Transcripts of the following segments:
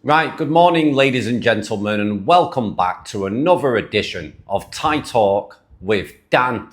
Right, good morning ladies and gentlemen, and welcome back to another edition of Thai Talk with Dan.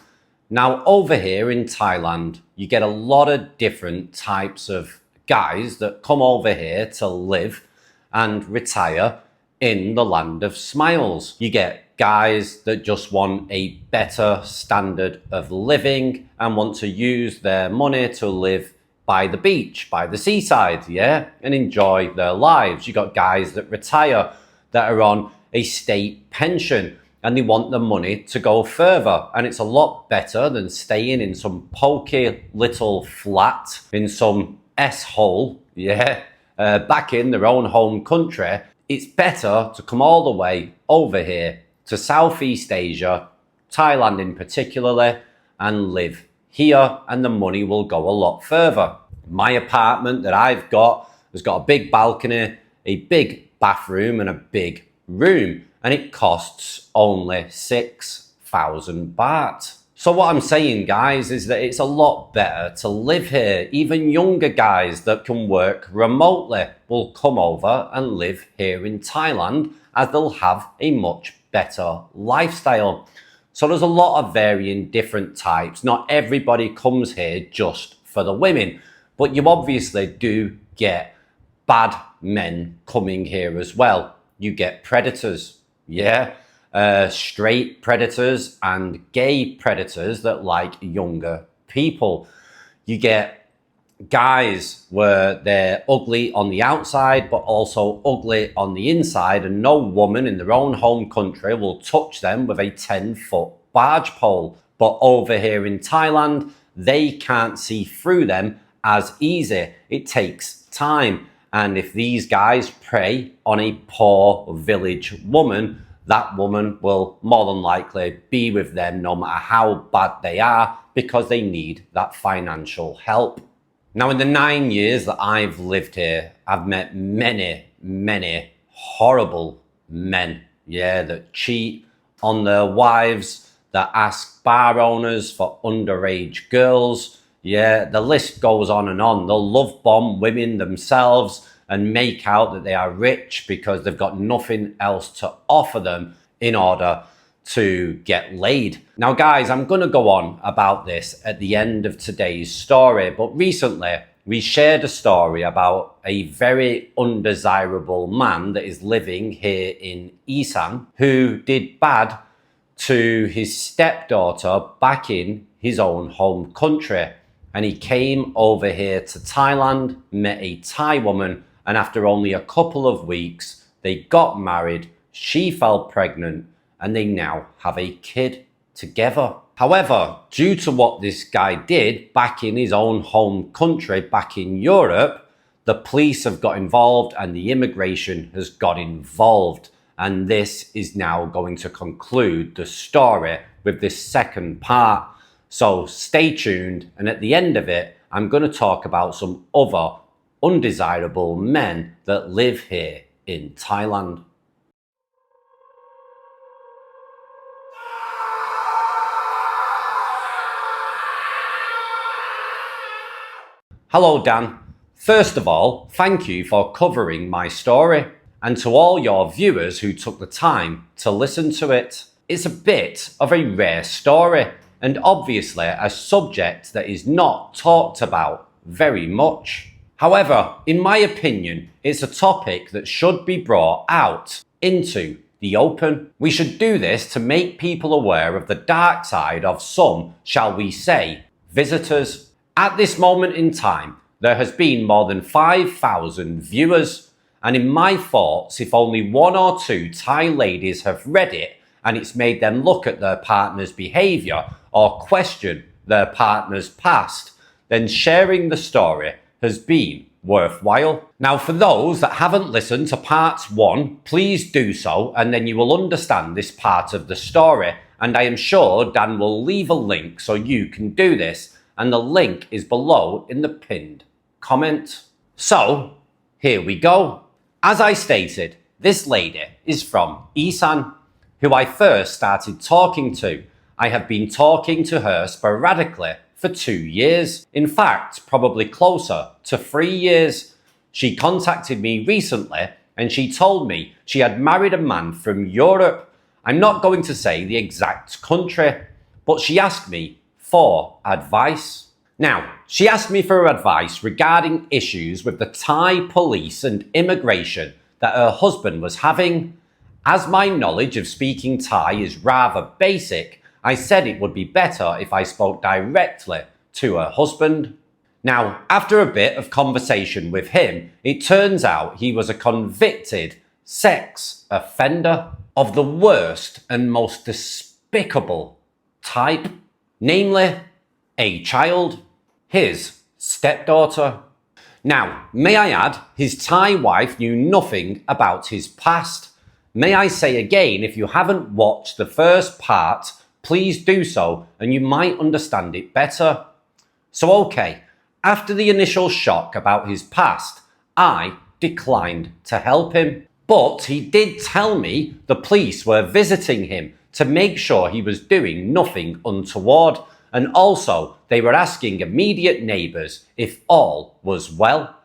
Now over here in Thailand, you get a lot of different types of guys that come over here to live and retire in the land of smiles. You get guys that just want a better standard of living and want to use their money to live by the beach, by the seaside, yeah, and enjoy their lives. You got guys that retire that are on a state pension and they want the money to go further. And it's a lot better than staying in some pokey little flat in some S-hole, yeah, back in their own home country. It's better to come all the way over here to Southeast Asia, Thailand in particularly, and live here, and the money will go a lot further. My apartment that I've got has got a big balcony, a big bathroom and a big room, and it costs only 6,000 baht. So what I'm saying, guys, is that it's a lot better to live here. Even younger guys that can work remotely will come over and live here in Thailand, as they'll have a much better lifestyle. So there's a lot of varying different types. Not everybody comes here just for the women, but you obviously do get bad men coming here as well. You get predators, yeah, straight predators and gay predators that like younger people. You get guys where they're ugly on the outside but also ugly on the inside, and no woman in their own home country will touch them with a 10-foot barge pole. But over here in Thailand, they can't see through them as easy. It takes time, and if these guys prey on a poor village woman, that woman will more than likely be with them no matter how bad they are, because they need that financial help. Now, in the 9 years that I've lived here, I've met many horrible men, yeah, that cheat on their wives, that ask bar owners for underage girls, yeah, the list goes on and on. They'll love bomb women themselves and make out that they are rich because they've got nothing else to offer them in order to get laid. Now guys, I'm going to go on about this at the end of today's story, but recently we shared a story about a very undesirable man that is living here in Isan who did bad to his stepdaughter back in his own home country. And he came over here to Thailand, met a Thai woman, and after only a couple of weeks, they got married, she fell pregnant, and they now have a kid together. However, due to what this guy did back in his own home country, back in Europe, the police have got involved and the immigration has got involved. And this is now going to conclude the story with this second part. So stay tuned, and at the end of it, I'm going to talk about some other undesirable men that live here in Thailand. Hello Dan. First of all, thank you for covering my story, and to all your viewers who took the time to listen to it. It's a bit of a rare story, and obviously a subject that is not talked about very much. However, in my opinion, it's a topic that should be brought out into the open. We should do this to make people aware of the dark side of some, shall we say, visitors. At this moment in time, there has been more than 5,000 viewers, and in my thoughts, if only one or two Thai ladies have read it and it's made them look at their partner's behaviour or question their partner's past, then sharing the story has been worthwhile. Now, for those that haven't listened to parts 1, please do so, and then you will understand this part of the story. And I am sure Dan will leave a link so you can do this, and the link is below in the pinned comment. So, here we go. As I stated, this lady is from Isan, who I first started talking to. I have been talking to her sporadically for 2 years. In fact, probably closer to 3 years. She contacted me recently and she told me she had married a man from Europe. I'm not going to say the exact country, but she asked me for advice. Now, she asked me for advice regarding issues with the Thai police and immigration that her husband was having. As my knowledge of speaking Thai is rather basic, I said it would be better if I spoke directly to her husband. Now, after a bit of conversation with him, it turns out he was a convicted sex offender of the worst and most despicable type, namely a child, his stepdaughter. Now, may I add, his Thai wife knew nothing about his past. May I say again, if you haven't watched the first part, please do so and you might understand it better. So okay, after the initial shock about his past, I declined to help him. But he did tell me the police were visiting him to make sure he was doing nothing untoward, and also they were asking immediate neighbours if all was well.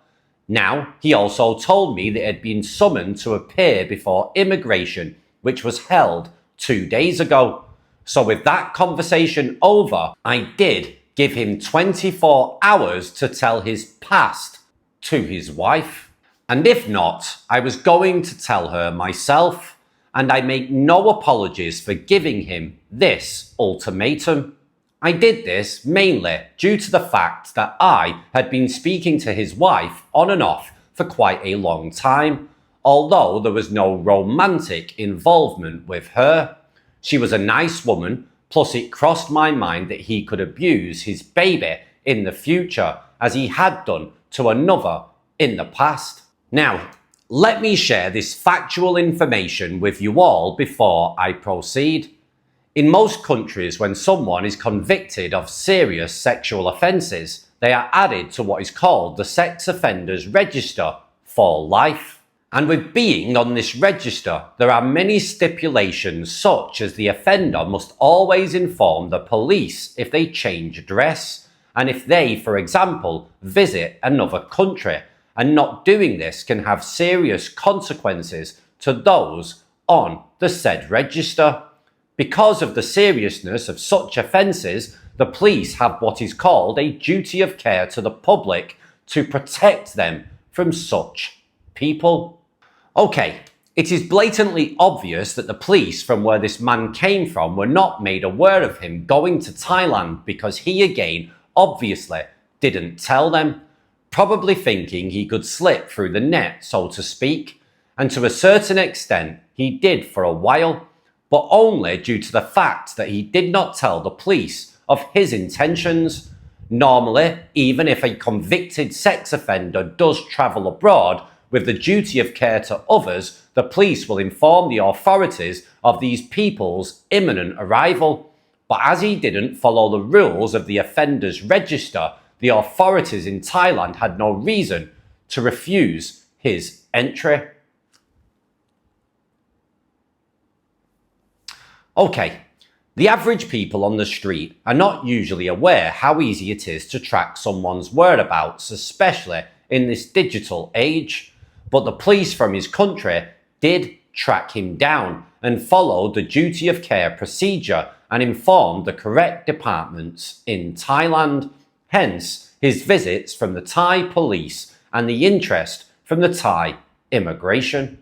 Now, he also told me that he had been summoned to appear before immigration, which was held 2 days ago. So with that conversation over, I did give him 24 hours to tell his past to his wife. And if not, I was going to tell her myself, and I make no apologies for giving him this ultimatum. I did this mainly due to the fact that I had been speaking to his wife on and off for quite a long time, although there was no romantic involvement with her. She was a nice woman, plus it crossed my mind that he could abuse his baby in the future, as he had done to another in the past. Now, let me share this factual information with you all before I proceed. In most countries, when someone is convicted of serious sexual offences, they are added to what is called the sex offenders register for life. And with being on this register, there are many stipulations, such as the offender must always inform the police if they change address, and if they, for example, visit another country, and not doing this can have serious consequences to those on the said register. Because of the seriousness of such offences, the police have what is called a duty of care to the public to protect them from such people. Okay, it is blatantly obvious that the police from where this man came from were not made aware of him going to Thailand, because he again obviously didn't tell them, probably thinking he could slip through the net, so to speak, and to a certain extent he did for a while, but only due to the fact that he did not tell the police of his intentions. Normally, even if a convicted sex offender does travel abroad with the duty of care to others, the police will inform the authorities of these people's imminent arrival. But as he didn't follow the rules of the offenders register, the authorities in Thailand had no reason to refuse his entry. Okay, the average people on the street are not usually aware how easy it is to track someone's whereabouts, especially in this digital age. But the police from his country did track him down and followed the duty of care procedure and informed the correct departments in Thailand. Hence, his visits from the Thai police and the interest from the Thai immigration.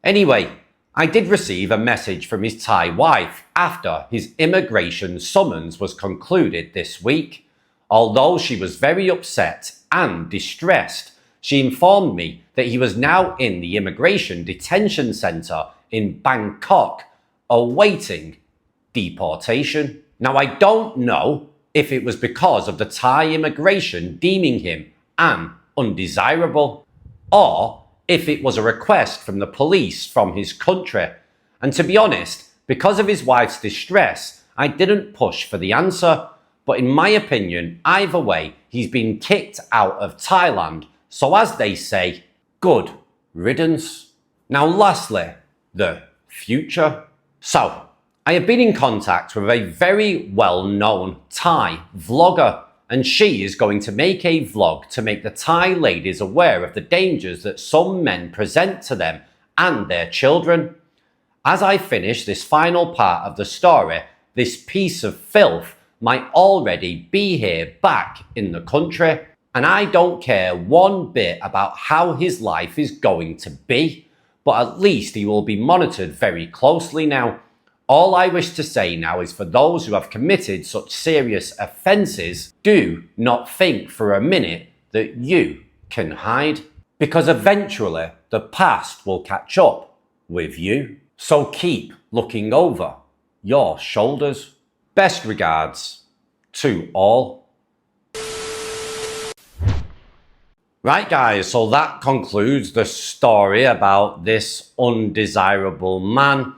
Anyway, I did receive a message from his Thai wife after his immigration summons was concluded this week. Although she was very upset and distressed, she informed me that he was now in the immigration detention centre in Bangkok, awaiting deportation. Now, I don't know if it was because of the Thai immigration deeming him an undesirable, or if it was a request from the police from his country. And to be honest, because of his wife's distress, I didn't push for the answer. But in my opinion, either way, he's been kicked out of Thailand. So as they say, good riddance. Now lastly, the future. So, I have been in contact with a very well-known Thai vlogger, and she is going to make a vlog to make the Thai ladies aware of the dangers that some men present to them and their children. As I finish this final part of the story, this piece of filth might already be here back in the country, and I don't care one bit about how his life is going to be, but at least he will be monitored very closely now. All I wish to say now is for those who have committed such serious offences, do not think for a minute that you can hide, because eventually the past will catch up with you. So keep looking over your shoulders. Best regards to all. Right guys, so that concludes the story about this undesirable man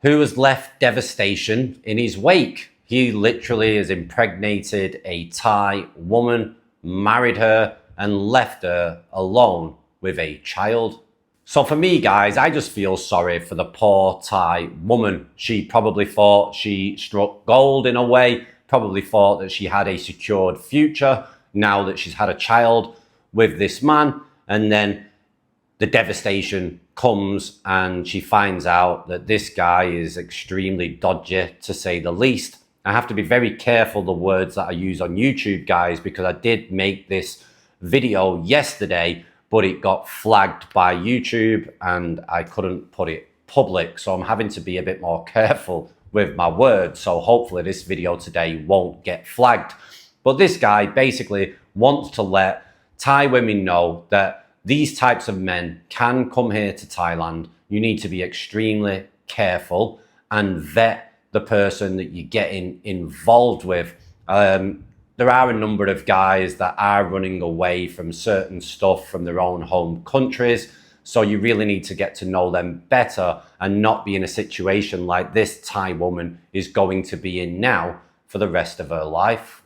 who has left devastation in his wake. He literally has impregnated a Thai woman, married her, and left her alone with a child. So for me, guys, I just feel sorry for the poor Thai woman. She probably thought she struck gold in a way, probably thought that she had a secured future now that she's had a child with this man, and then the devastation comes and she finds out that this guy is extremely dodgy, to say the least. I have to be very careful the words that I use on YouTube, guys, because I did make this video yesterday, but it got flagged by YouTube and I couldn't put it public. So I'm having to be a bit more careful with my words. So hopefully this video today won't get flagged. But this guy basically wants to let Thai women know that these types of men can come here to Thailand. You need to be extremely careful and vet the person that you're getting involved with. There are a number of guys that are running away from certain stuff from their own home countries. So you really need to get to know them better and not be in a situation like this Thai woman is going to be in now for the rest of her life.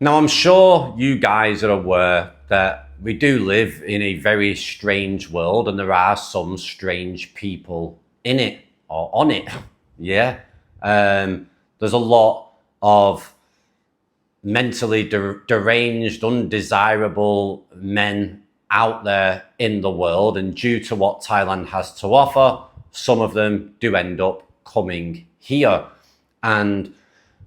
Now, I'm sure you guys are aware that we do live in a very strange world and there are some strange people in it or on it. Yeah. There's a lot of mentally deranged, undesirable men out there in the world, and due to what Thailand has to offer, some of them do end up coming here, and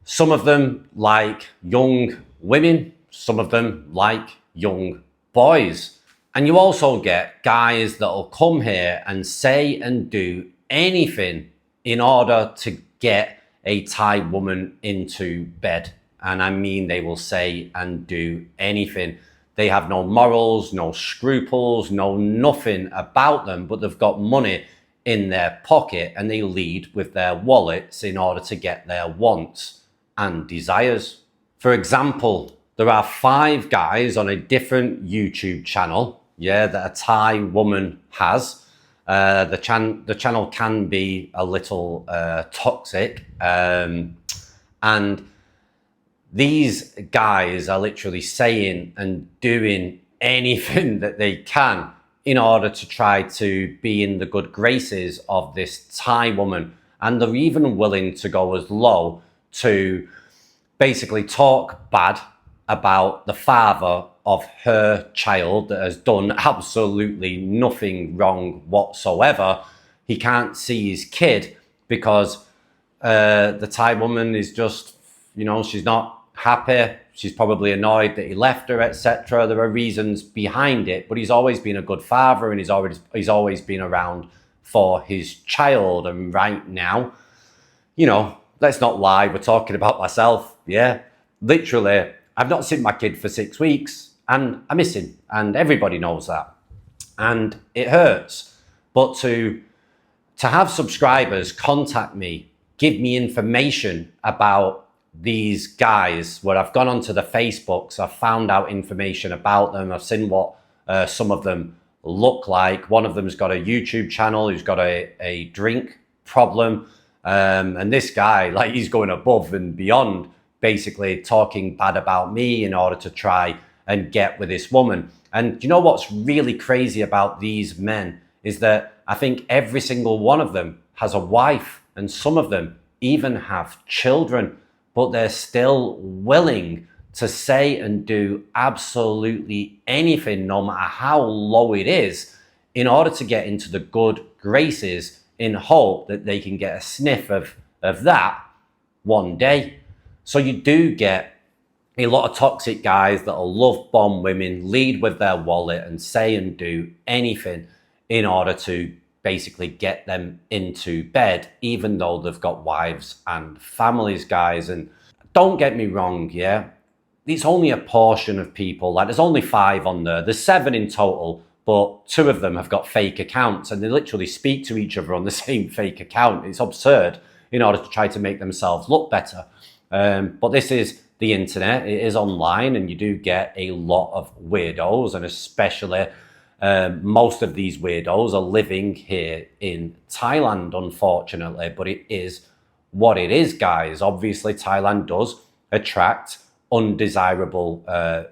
some of them like young women, some of them like young boys. And you also get guys that will come here and say and do anything in order to get a Thai woman into bed. And I mean, they will say and do anything. They have no morals, no scruples, no nothing about them, but they've got money in their pocket and they lead with their wallets in order to get their wants and desires. For example, there are 5 guys on a different YouTube channel, yeah, that a Thai woman has. The channel can be a little toxic, and these guys are literally saying and doing anything that they can in order to try to be in the good graces of this Thai woman. And they're even willing to go as low to basically talk bad about the father of her child that has done absolutely nothing wrong whatsoever. He can't see his kid because the Thai woman is just, you know, she's not happy. She's probably annoyed that he left her, etc. There are reasons behind it, but he's always been a good father and he's always been around for his child. And right now, you know, let's not lie, we're talking about myself. Yeah, literally, I've not seen my kid for 6 weeks and I miss him, and everybody knows that. And it hurts. But to have subscribers contact me, give me information about these guys, where I've gone onto the Facebooks, I've found out information about them, I've seen what some of them look like. One of them's got a YouTube channel, who's got a drink problem, and this guy, like, he's going above and beyond, basically talking bad about me in order to try and get with this woman. And you know what's really crazy about these men is that I think every single one of them has a wife, and some of them even have children, but they're still willing to say and do absolutely anything, no matter how low it is, in order to get into the good graces in hope that they can get a sniff of that one day. So you do get a lot of toxic guys that'll love bomb women, lead with their wallet and say and do anything in order to basically get them into bed, even though they've got wives and families, guys. And don't get me wrong, yeah, it's only a portion of people. Like, there's only 5 on there. There's 7 in total, but 2 of them have got fake accounts and they literally speak to each other on the same fake account. It's absurd in order to try to make themselves look better. But this is the internet. It is online, and you do get a lot of weirdos, and especially most of these weirdos are living here in Thailand, unfortunately. But it is what it is, guys. Obviously, Thailand does attract undesirable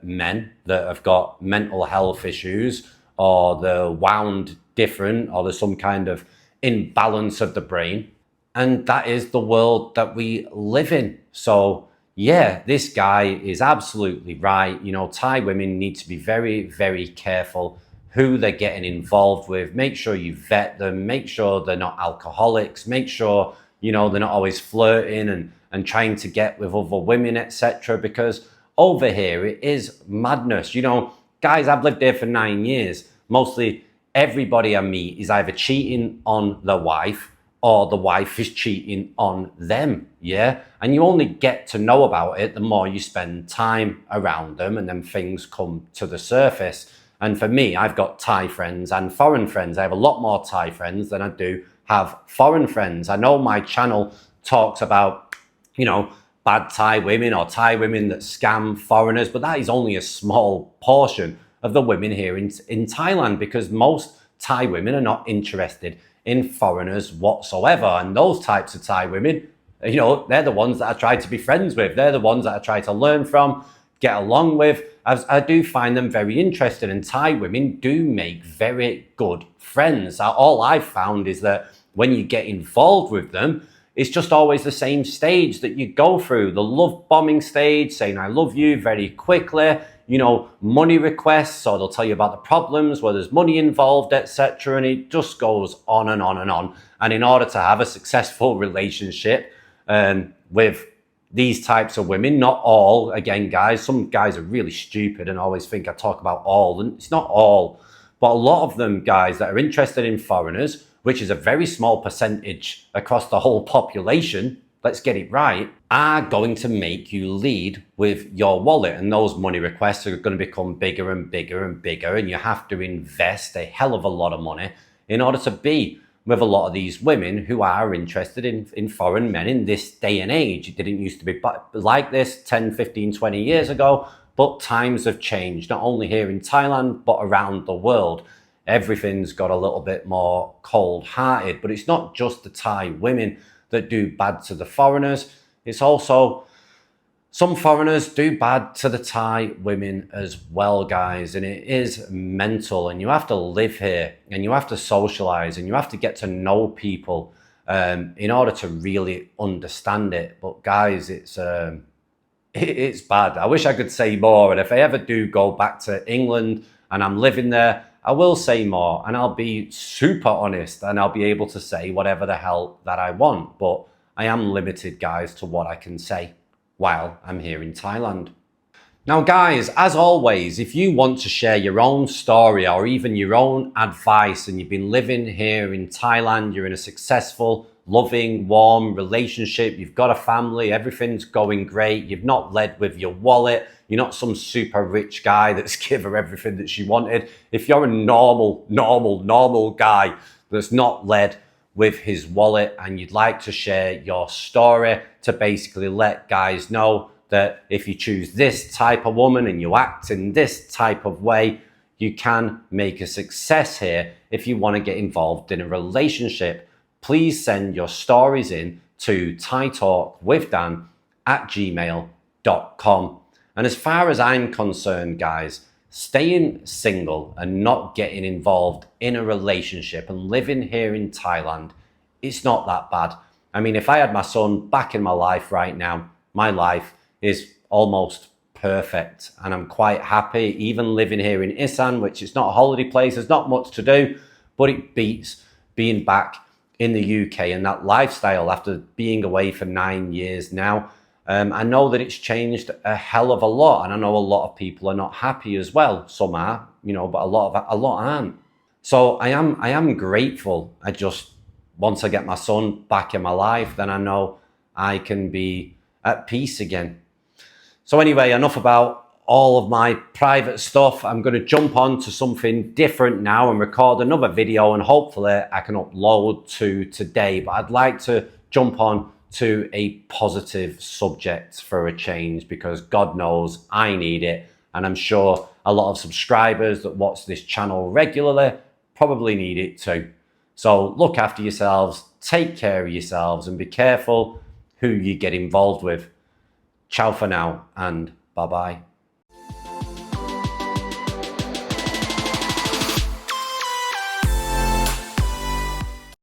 men that have got mental health issues, or they're wound different, or there's some kind of imbalance of the brain. And that is the world that we live in. So yeah, this guy is absolutely right. You know, Thai women need to be very, very careful who they're getting involved with. Make sure you vet them. Make sure they're not alcoholics. Make sure, you know, they're not always flirting and trying to get with other women, etc. Because over here, it is madness. You know, guys, I've lived here for 9 years. Mostly everybody I meet is either cheating on their wife or the wife is cheating on them, yeah? And you only get to know about it the more you spend time around them, and then things come to the surface. And for me, I've got Thai friends and foreign friends. I have a lot more Thai friends than I do have foreign friends. I know my channel talks about, you know, bad Thai women or Thai women that scam foreigners, but that is only a small portion of the women here in Thailand, because most Thai women are not interested in foreigners whatsoever. And those types of Thai women, you know, they're the ones that I try to be friends with. They're the ones that I try to learn from, get along with. I do find them very interesting, and Thai women do make very good friends. All I've found is that when you get involved with them, it's just always the same stage that you go through. The love bombing stage, saying I love you very quickly, you know, money requests, or they'll tell you about the problems where there's money involved, etc. And it just goes on and on and on. And in order to have a successful relationship with these types of women, not all, again, guys, some guys are really stupid and always think I talk about all, and it's not all, but a lot of them, guys, that are interested in foreigners, which is a very small percentage across the whole population, let's get it right, are going to make you lead with your wallet. And those money requests are going to become bigger and bigger and bigger. And you have to invest a hell of a lot of money in order to be with a lot of these women who are interested in foreign men in this day and age. It didn't used to be like this 10, 15, 20 years ago, but times have changed, not only here in Thailand, but around the world. Everything's got a little bit more cold-hearted, but it's not just the Thai women that do bad to the foreigners. It's also some foreigners do bad to the Thai women as well, guys. And it is mental, and you have to live here and you have to socialize and you have to get to know people in order to really understand it. But guys, it's bad. I wish I could say more. And if I ever do go back to England and I'm living there, I will say more, and I'll be super honest, and I'll be able to say whatever the hell that I want. But I am limited, guys, to what I can say while I'm here in Thailand. Now, guys, as always, if you want to share your own story or even your own advice, and you've been living here in Thailand, you're in a successful, loving, warm relationship, you've got a family, everything's going great, you've not led with your wallet, you're not some super rich guy that's give her everything that she wanted. If you're a normal guy that's not led with his wallet, and you'd like to share your story to basically let guys know that if you choose this type of woman and you act in this type of way, you can make a success here if you want to get involved in a relationship, please send your stories in to thaitalkwithdan@gmail.com. And as far as I'm concerned, guys, staying single and not getting involved in a relationship and living here in Thailand, it's not that bad. I mean, if I had my son back in my life right now, my life is almost perfect. And I'm quite happy, even living here in Isan, which is not a holiday place, there's not much to do, but it beats being back in the UK and that lifestyle after being away for 9 years now. I know that it's changed a hell of a lot, and I know a lot of people are not happy as well. Some are, you know, but a lot aren't. So I am grateful. I just, once I get my son back in my life, then I know I can be at peace again. So anyway, enough about all of my private stuff. I'm going to jump on to something different now and record another video, and hopefully I can upload to today. But I'd like to jump on to a positive subject for a change, because God knows I need it, and I'm sure a lot of subscribers that watch this channel regularly probably need it too. So look after yourselves, take care of yourselves, and be careful who you get involved with. Ciao for now, and bye-bye.